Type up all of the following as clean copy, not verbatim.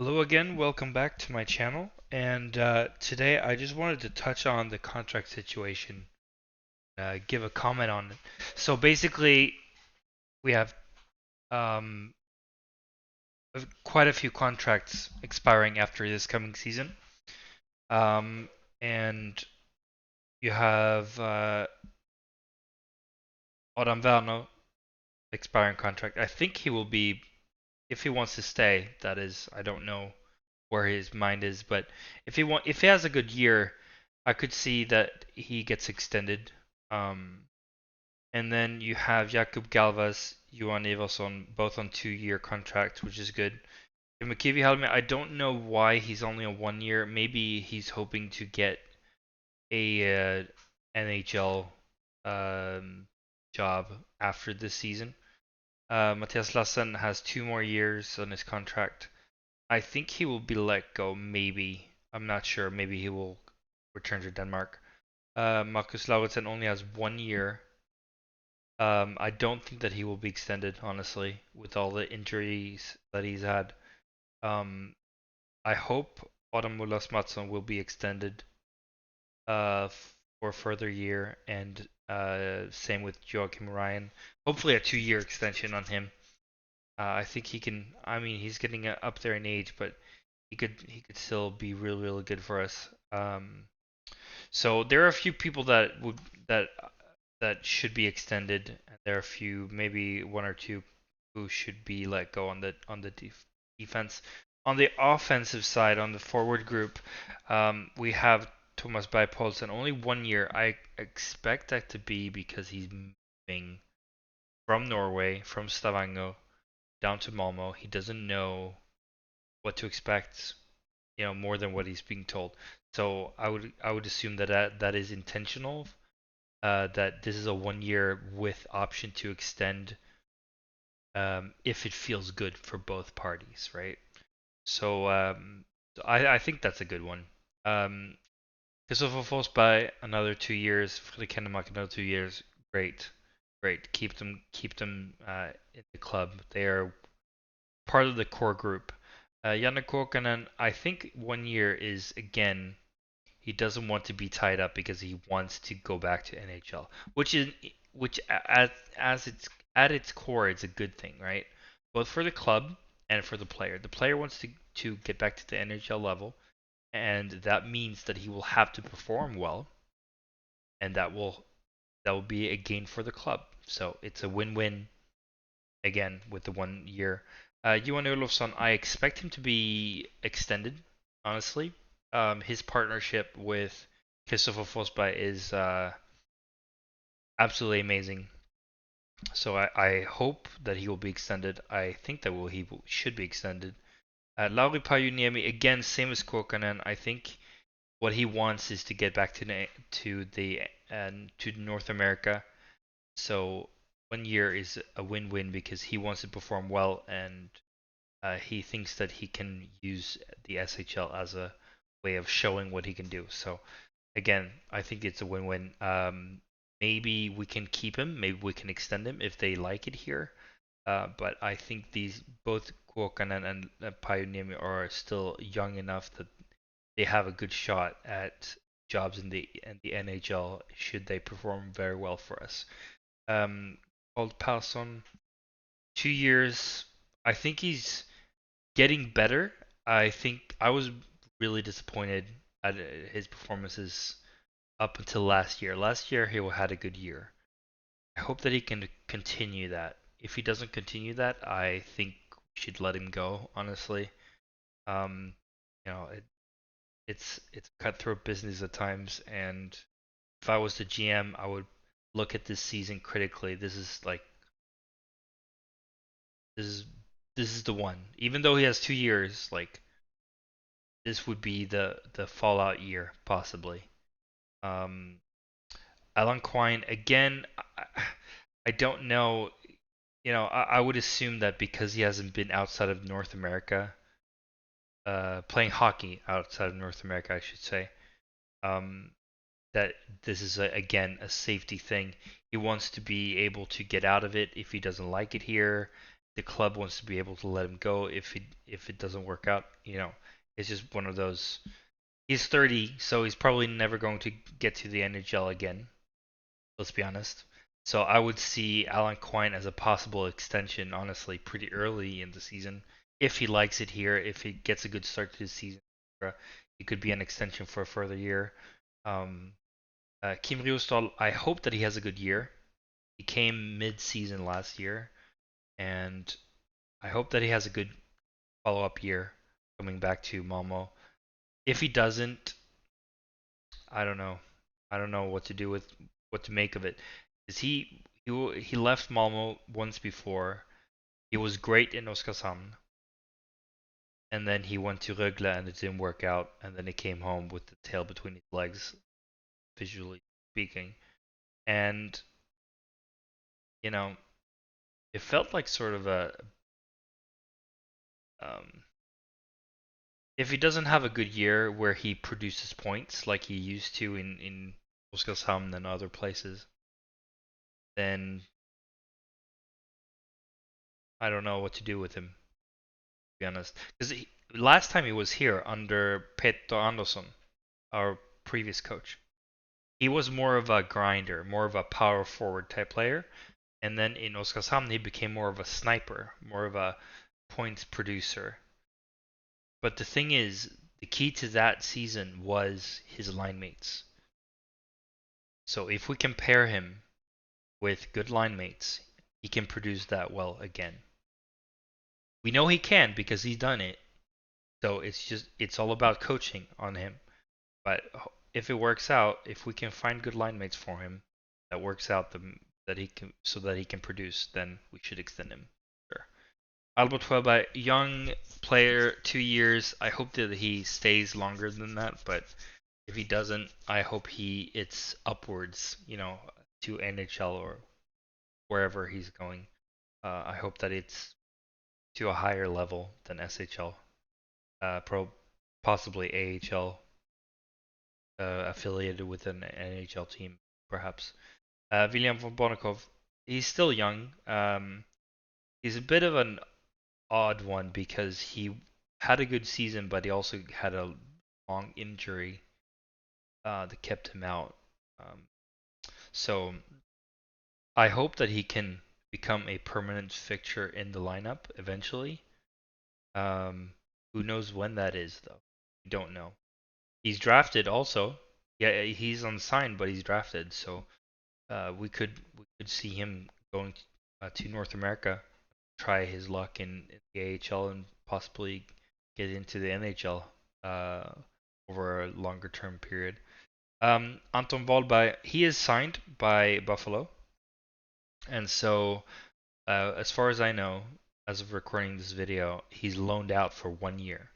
Hello again, welcome back to my channel. And today I just wanted to touch on the contract situation, give a comment on it. So basically, we have um, quite a few contracts expiring after this coming season. Um, and you have Adam Werner expiring contract. I think he will be, if he wants to stay, that is, I don't know where his mind is, but if he has a good year, I could see that he gets extended. Um, and then you have Jakub Galvas, Johan Everson, both on 2-year contracts, which is good. And McKivy Helme, I don't know why he's only on 1 year. Maybe he's hoping to get a NHL um, job after this season. Matthias Lassen has 2 more years on his contract. I think he will be let go, maybe. I'm not sure. Maybe he will return to Denmark. Marcus Lauritsen only has 1 year. I don't think that he will be extended, honestly, with all the injuries that he's had. Um, I hope Adam Mulas Mattsson will be extended uh, for a further year, and same with Joachim Ryan. Hopefully, a 2-year extension on him. I think he can. I mean, he's getting up there in age, but he could still be really really good for us. So there are a few people that that should be extended, and there are a few, maybe one or two, who should be let go on the defense. On the offensive side, on the forward group, we have Thomas Bypolsen, only 1 year. I expect that to be because he's moving from Norway, from Stavanger, down to Malmö. He doesn't know what to expect, more than what he's being told. So I would assume that is intentional. That this is a 1 year with option to extend, if it feels good for both parties, right? So I think that's a good one. Um, Christopher Forsberg another 2 years. Fredrik Hennemark another 2 years. Great, great. Keep them in the club. They are part of the core group. Janne Korkanen, I think 1 year is, again, he doesn't want to be tied up because he wants to go back to NHL, which as its at its core, it's a good thing, right? Both for the club and for the player. The player wants to get back to the NHL level, and that means that he will have to perform well, and that will be a gain for the club. So it's a win-win again with the 1 year. Johan Olofsson, I expect him to be extended, honestly. His partnership with Christopher Forsberg is absolutely amazing. So I hope that he will be extended. I think that should be extended. Lauri Pajuniemi, again, same as Korkanen. I think what he wants is to get back to North America. So 1 year is a win-win because he wants to perform well, and he thinks that he can use the SHL as a way of showing what he can do. So again, I think it's a win-win. Maybe we can keep him, maybe we can extend him if they like it here. But I think these both Kuokkanen and Pajuniemi are still young enough that they have a good shot at jobs in the NHL should they perform very well for us. Called Palsson, 2 years. I think he's getting better. I think I was really disappointed at his performances up until last year. Last year he had a good year. I hope that he can continue that. If he doesn't continue that, I think we should let him go, honestly. Um, it's cutthroat business at times, and if I was the GM, I would look at this season critically. This is this is the one. Even though he has 2 years, like, this would be the fallout year possibly. Um, Alan Quine again. I don't know. I would assume that because he hasn't been outside of North America, playing hockey outside of North America, I should say, um, that this is again a safety thing. He wants to be able to get out of it if he doesn't like it here. the club wants to be able to let him go if it doesn't work out. It's just one of those. He's 30, so he's probably never going to get to the NHL again. Let's be honest. So I would see Alan Quine as a possible extension, honestly, pretty early in the season. If he likes it here, if he gets a good start to the season, it could be an extension for a further year. Um, Kim Riostol, I hope that he has a good year. He came mid-season last year, and I hope that he has a good follow-up year coming back to Malmo. If he doesn't, I don't know. I don't know what to make of it. Is he left Malmo once before. He was great in Oskarshamn, and then he went to Rögle and it didn't work out, and then he came home with the tail between his legs, visually speaking. And you know, it felt like sort of a um, if he doesn't have a good year where he produces points like he used to in Oskarshamn and other places, then I don't know what to do with him, to be honest. Because last time he was here under Peter Andersson, our previous coach, he was more of a grinder, more of a power forward type player. And then in Oskarshamn, he became more of a sniper, more of a points producer. But the thing is, the key to that season was his line mates. So if we compare him with good line mates, he can produce that well again. We know he can because he's done it. So it's all about coaching on him. But if it works out, if we can find good line mates for him, that works out that he can produce, then we should extend him. Sure. Albert Schweba, young player, 2 years. I hope that he stays longer than that, but if he doesn't, I hope it's upwards, to NHL or wherever he's going. I hope that it's to a higher level than SHL, possibly AHL, affiliated with an NHL team, perhaps. William von Bonnikov, he's still young. He's a bit of an odd one because he had a good season, but he also had a long injury that kept him out. Um, so I hope that he can become a permanent fixture in the lineup eventually. Who knows when that is, though? We don't know. He's drafted also. Yeah, he's unsigned, but he's drafted. So we could see him going to North America, try his luck in the AHL, and possibly get into the NHL uh, over a longer term period. Anton Wahlberg, he is signed by Buffalo, and so as far as I know, as of recording this video, he's loaned out for 1 year.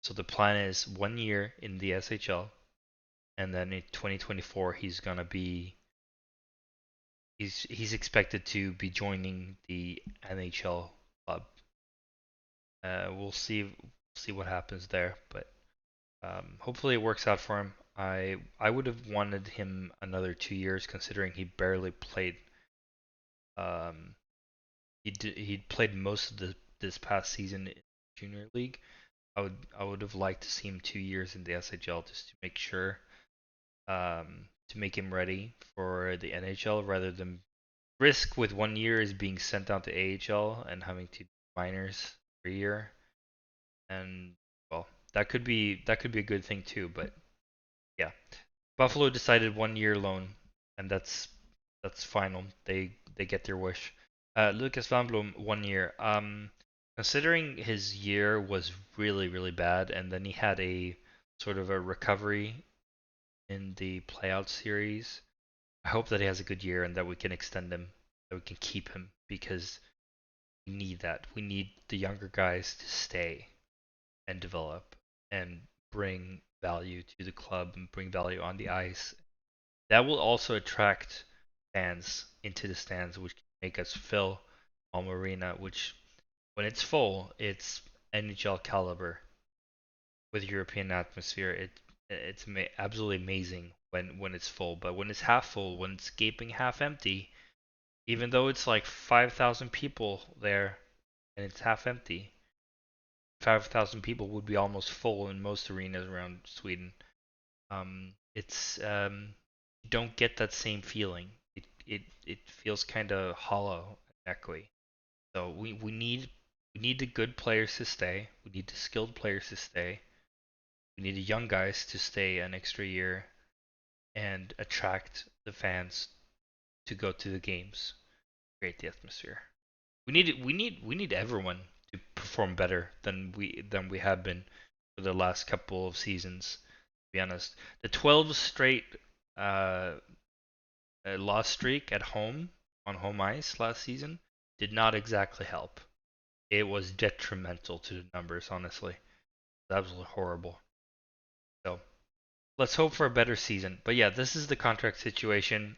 So the plan is 1 year in the SHL, and then in 2024 he's expected to be joining the NHL club. We'll see what happens there, but hopefully it works out for him. I would have wanted him another 2 years, considering he barely played. Um, he played most of this past season in junior league. I would have liked to see him 2 years in the SHL just to make sure, to make him ready for the NHL, rather than risk with 1 year is being sent down to AHL and having to do minors for a year. And well, that could be a good thing too. But yeah, Buffalo decided 1 year loan, and that's final. They get their wish. Lucas Van Bloom, 1 year. Considering his year was really really bad, and then he had a sort of a recovery in the playout series. I hope that he has a good year and that we can extend him, that we can keep him, because we need that. We need the younger guys to stay and develop and bring value to the club and bring value on the ice. That will also attract fans into the stands, which can make us fill Malmö Arena, which when it's full, it's NHL caliber with European atmosphere. It's absolutely amazing when it's full, but when it's half full, when it's gaping half empty, even though it's like 5,000 people there, and it's half empty. 5,000 people would be almost full in most arenas around Sweden. It's you don't get that same feeling. It feels kind of hollow, echoey. So we need the good players to stay. We need the skilled players to stay. We need the young guys to stay an extra year and attract the fans to go to the games, create the atmosphere. We need everyone to perform better than we have been for the last couple of seasons. To be honest, the 12 straight uh, loss streak at home on home ice last season did not exactly help. It was detrimental to the numbers, honestly. It was absolutely horrible. So let's hope for a better season. But yeah, this is the contract situation.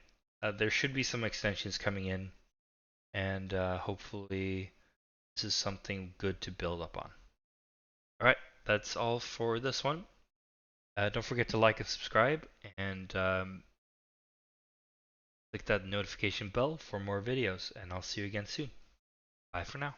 There should be some extensions coming in, and hopefully this is something good to build up on. All right, that's all for this one. Don't forget to like and subscribe, and click that notification bell for more videos. And I'll see you again soon. Bye for now.